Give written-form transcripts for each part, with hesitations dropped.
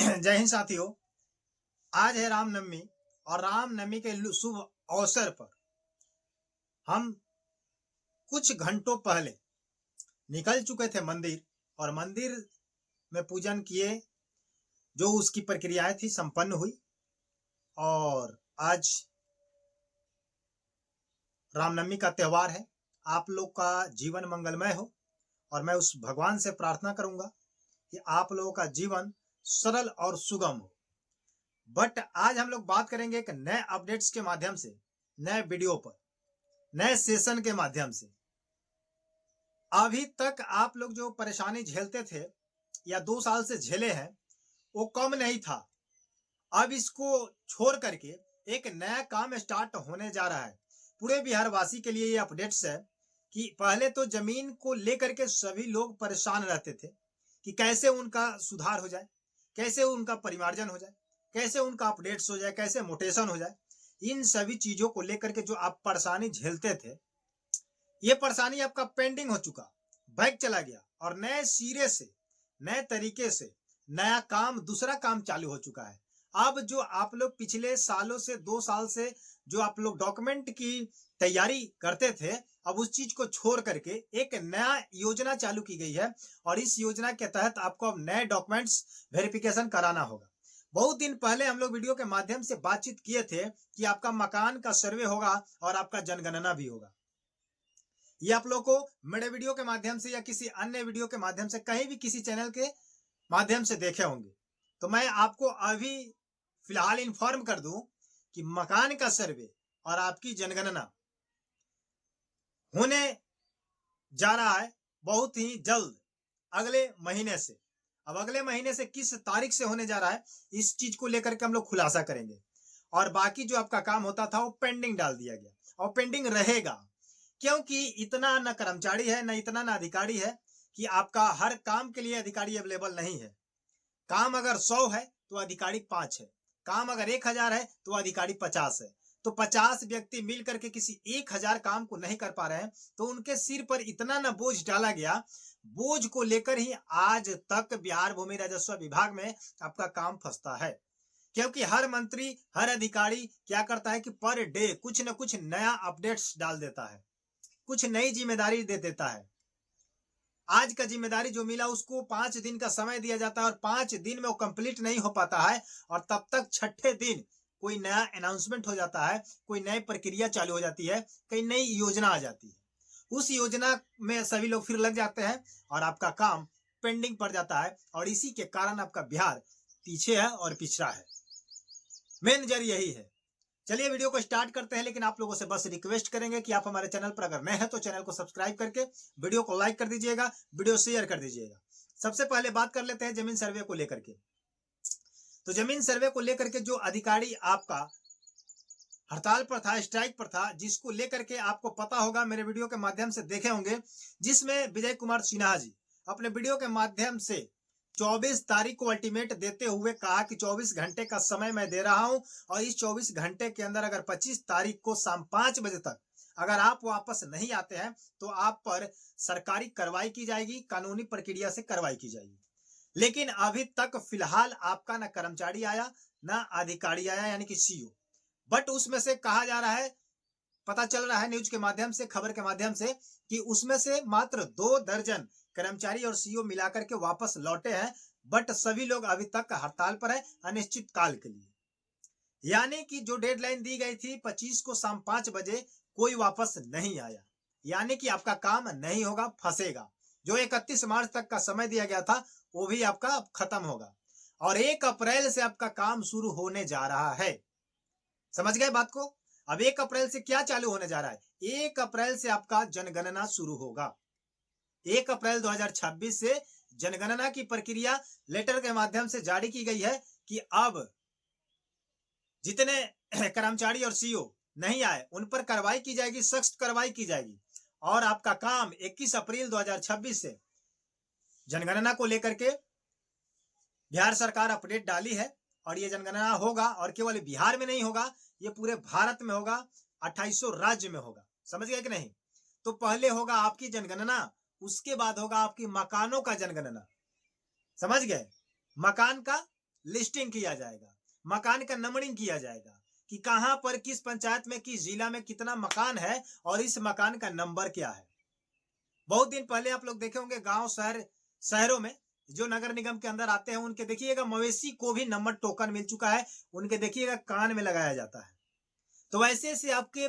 जय हिंद साथियों। आज है रामनवमी और रामनवमी के शुभ अवसर पर हम कुछ घंटों पहले निकल चुके थे मंदिर और मंदिर में पूजन किए। जो उसकी प्रक्रियाएं थी संपन्न हुई और आज रामनवमी का त्यौहार है। आप लोग का जीवन मंगलमय हो और मैं उस भगवान से प्रार्थना करूंगा कि आप लोगों का जीवन सरल और सुगम हो। बट आज हम लोग बात करेंगे एक नए अपडेट्स के माध्यम से, नए वीडियो पर, नए सेशन के माध्यम से। अभी तक आप लोग जो परेशानी झेलते थे या 2 साल से झेले हैं वो कम नहीं था। अब इसको छोड़ करके एक नया काम स्टार्ट होने जा रहा है। पूरे बिहार वासी के लिए ये अपडेट्स है कि पहले तो जमीन को लेकर के सभी लोग परेशान रहते थे कि कैसे उनका सुधार हो जाए, कैसे उनका परिमार्जन हो जाए, कैसे उनका अपडेट्स हो जाए, कैसे मोटेशन हो जाए। इन सभी चीजों को लेकर के जो आप परेशानी झेलते थे, ये परेशानी आपका पेंडिंग हो चुका, बैक चला गया और नए सिरे से, नए तरीके से नया काम, दूसरा काम चालू हो चुका है। अब जो आप लोग पिछले सालों से, 2 साल से जो आप लोग डॉक्यूमेंट की तैयारी करते थे, अब उस चीज को छोड़ करके एक नया योजना चालू की गई है और इस योजना के तहत आपको अब नए डॉक्यूमेंट्स वेरिफिकेशन कराना होगा। बहुत दिन पहले हम लोग वीडियो के माध्यम से बातचीत किए थे कि आपका मकान का सर्वे होगा और आपका जनगणना भी होगा। ये आप लोग को मेरे वीडियो के माध्यम से या किसी अन्य वीडियो के माध्यम से, कहीं भी किसी चैनल के माध्यम से देखे होंगे। तो मैं आपको अभी फिलहाल इन्फॉर्म कर दूं कि मकान का सर्वे और आपकी जनगणना होने जा रहा है बहुत ही जल्द, अगले महीने से। अब अगले महीने से किस तारीख से होने जा रहा है, इस चीज को लेकर के हम लोग खुलासा करेंगे। और बाकी जो आपका काम होता था वो पेंडिंग डाल दिया गया और पेंडिंग रहेगा, क्योंकि इतना न कर्मचारी है, न इतना न अधिकारी है कि आपका हर काम के लिए अधिकारी अवेलेबल नहीं है। काम अगर 100 है तो अधिकारी 5 है, काम अगर 1000 है तो अधिकारी 50 है। तो 50 व्यक्ति मिल करके किसी 1000 काम को नहीं कर पा रहे हैं, तो उनके सिर पर इतना न बोझ डाला गया। बोझ को लेकर ही आज तक बिहार भूमि राजस्व विभाग में आपका काम फंसता है, क्योंकि हर मंत्री, हर अधिकारी क्या करता है कि पर डे कुछ न कुछ नया अपडेट्स डाल देता है, कुछ नई जिम्मेदारी दे देता है। आज का जिम्मेदारी जो मिला उसको 5 दिन का समय दिया जाता है और 5 दिन में वो कंप्लीट नहीं हो पाता है और तब तक छठे दिन कोई नया अनाउंसमेंट हो जाता है, कोई नई प्रक्रिया चालू हो जाती है, कई नई योजना आ जाती है। उस योजना में सभी लोग फिर लग जाते हैं और आपका काम पेंडिंग पड़ जाता है और इसी के कारण आपका बिहार पीछे है और पिछड़ा है। मेन नजर यही है। चलिए वीडियो को स्टार्ट करते हैं, लेकिन आप लोगों से बस रिक्वेस्ट करेंगे कि आप हमारे चैनल पर अगर नए हैं तो चैनल को सब्सक्राइब करके वीडियो को लाइक कर दीजिएगा, वीडियो शेयर कर दीजिएगा। सबसे पहले बात कर लेते हैं जमीन सर्वे को लेकर के। तो जमीन सर्वे को लेकर के जो अधिकारी आपका हड़ताल पर था, स्ट्राइक पर था, जिसको लेकर के आपको पता होगा, मेरे वीडियो के माध्यम से देखे होंगे, जिसमें विजय कुमार सिन्हा जी अपने वीडियो के माध्यम से 24 तारीख को अल्टीमेट देते हुए कहा कि 24 घंटे का समय मैं दे रहा हूं और इस 24 घंटे के अंदर अगर 25 तारीख को शाम 5 बजे तक अगर आप वापस नहीं आते हैं तो आप पर सरकारी कार्रवाई की जाएगी, कानूनी प्रक्रिया से कार्रवाई की जाएगी। लेकिन अभी तक फिलहाल आपका ना कर्मचारी आया, ना अधिकारी आया, यानी कि सीओ। बट उसमें से कहा जा रहा है, पता चल रहा है न्यूज के माध्यम से, खबर के माध्यम से, कि उसमें से मात्र 2 दर्जन कर्मचारी और सीओ मिलाकर के वापस लौटे हैं। बट सभी लोग अभी तक हड़ताल पर है अनिश्चित काल के लिए, यानी कि जो डेडलाइन दी गई थी 25 को शाम 5 बजे, कोई वापस नहीं आया, यानी कि आपका काम नहीं होगा, फंसेगा। जो 31 मार्च तक का समय दिया गया था वो भी आपका खत्म होगा और 1 अप्रैल से आपका काम शुरू होने जा रहा है। समझ गए बात को? अब 1 अप्रैल से क्या चालू होने जा रहा है? 1 अप्रैल से आपका जनगणना शुरू होगा। 1 अप्रैल 2026 से जनगणना की प्रक्रिया लेटर के माध्यम से जारी की गई है कि अब जितने कर्मचारी और सीओ नहीं आए उन पर कार्रवाई की जाएगी, सख्त कार्रवाई की जाएगी और आपका काम 21 अप्रैल 2026 से जनगणना को लेकर के बिहार सरकार अपडेट डाली है और ये जनगणना होगा और केवल बिहार में नहीं होगा, ये पूरे भारत में होगा, 2800 राज्य में होगा। समझ गए कि नहीं? तो पहले होगा आपकी जनगणना, उसके बाद होगा आपकी मकानों का जनगणना। समझ गए? मकान का लिस्टिंग किया जाएगा, मकान का नंबरिंग किया जाएगा कि कहां पर किस पंचायत में किस जिला में कितना मकान है और इस मकान का नंबर क्या है। बहुत दिन पहले आप लोग देखे होंगे गांव शहरों में जो नगर निगम के अंदर आते हैं उनके देखिएगा मवेशी को भी नंबर टोकन मिल चुका है, उनके देखिएगा कान में लगाया जाता है। तो वैसे से आपके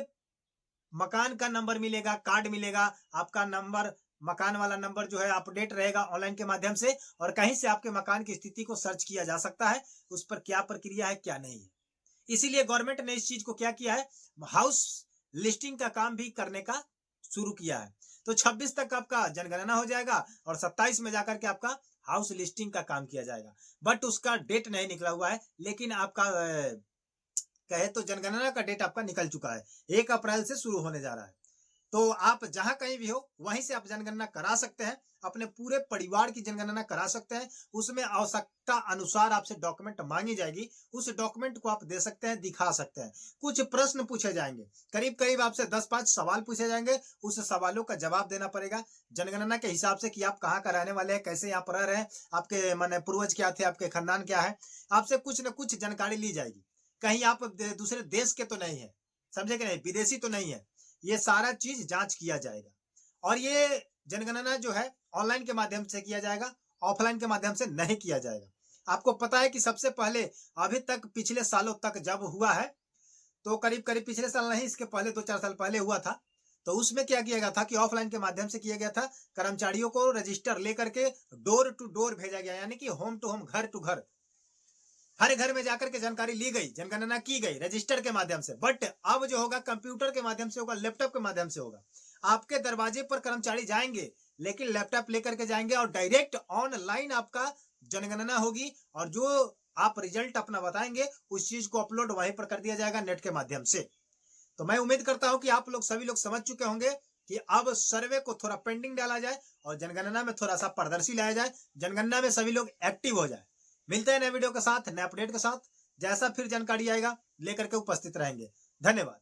मकान का नंबर मिलेगा, कार्ड मिलेगा, आपका नंबर मकान वाला नंबर जो है अपडेट रहेगा ऑनलाइन के माध्यम से, और कहीं से आपके मकान की स्थिति को सर्च किया जा सकता है, उस पर क्या प्रक्रिया है क्या नहीं है। इसीलिए गवर्नमेंट ने इस चीज को क्या किया है, हाउस लिस्टिंग का काम भी करने का शुरू किया है। तो 26 तक आपका जनगणना हो जाएगा और 27 में जाकर के आपका हाउस लिस्टिंग का काम किया जाएगा। बट उसका डेट नहीं निकला हुआ है, लेकिन आपका कहे तो जनगणना का डेट आपका निकल चुका है, 1 अप्रैल से शुरू होने जा रहा है। तो आप जहां कहीं भी हो वहीं से आप जनगणना करा सकते हैं, अपने पूरे परिवार की जनगणना करा सकते हैं। उसमें आवश्यकता अनुसार आपसे डॉक्यूमेंट मांगी जाएगी, उस डॉक्यूमेंट को आप दे सकते हैं, दिखा सकते हैं। कुछ प्रश्न पूछे जाएंगे, करीब करीब आपसे 10-5 सवाल पूछे जाएंगे, उस सवालों का जवाब देना पड़ेगा जनगणना के हिसाब से कि आप कहाँ का रहने वाले हैं, कैसे यहाँ पर रह रहे हैं, आपके माने पूर्वज क्या थे, आपके खानदान क्या है। आपसे कुछ न कुछ जानकारी ली जाएगी, कहीं आप दूसरे देश के तो नहीं है, समझे कि नहीं, विदेशी तो नहीं है, ये सारा चीज जांच किया जाएगा। और ये जनगणना जो है ऑनलाइन के माध्यम से किया जाएगा, ऑफलाइन के माध्यम से नहीं किया जाएगा। आपको पता है कि सबसे पहले अभी तक पिछले सालों तक जब हुआ है, तो करीब करीब पिछले साल नहीं, इसके पहले 2-4 साल पहले हुआ था, तो उसमें क्या किया गया था कि ऑफलाइन के माध्यम से किया गया था। कर्मचारियों को रजिस्टर लेकर के डोर टू डोर भेजा गया, यानी कि होम टू होम, घर टू घर, हर घर में जाकर के जानकारी ली गई, जनगणना की गई रजिस्टर के माध्यम से। बट अब जो होगा कंप्यूटर के माध्यम से होगा, लैपटॉप के माध्यम से होगा। आपके दरवाजे पर कर्मचारी जाएंगे, लेकिन लैपटॉप लेकर के जाएंगे और डायरेक्ट ऑनलाइन आपका जनगणना होगी, और जो आप रिजल्ट अपना बताएंगे उस चीज को अपलोड वहीं पर कर दिया जाएगा नेट के माध्यम से। तो मैं उम्मीद करता हूं कि आप लोग सभी लोग समझ चुके होंगे कि अब सर्वे को थोड़ा पेंडिंग डाला जाए और जनगणना में थोड़ा सा पारदर्शी लाया जाए, जनगणना में सभी लोग एक्टिव हो जाए। मिलते हैं नए वीडियो के साथ, नए अपडेट के साथ, जैसा फिर जानकारी आएगा लेकर के उपस्थित रहेंगे। धन्यवाद।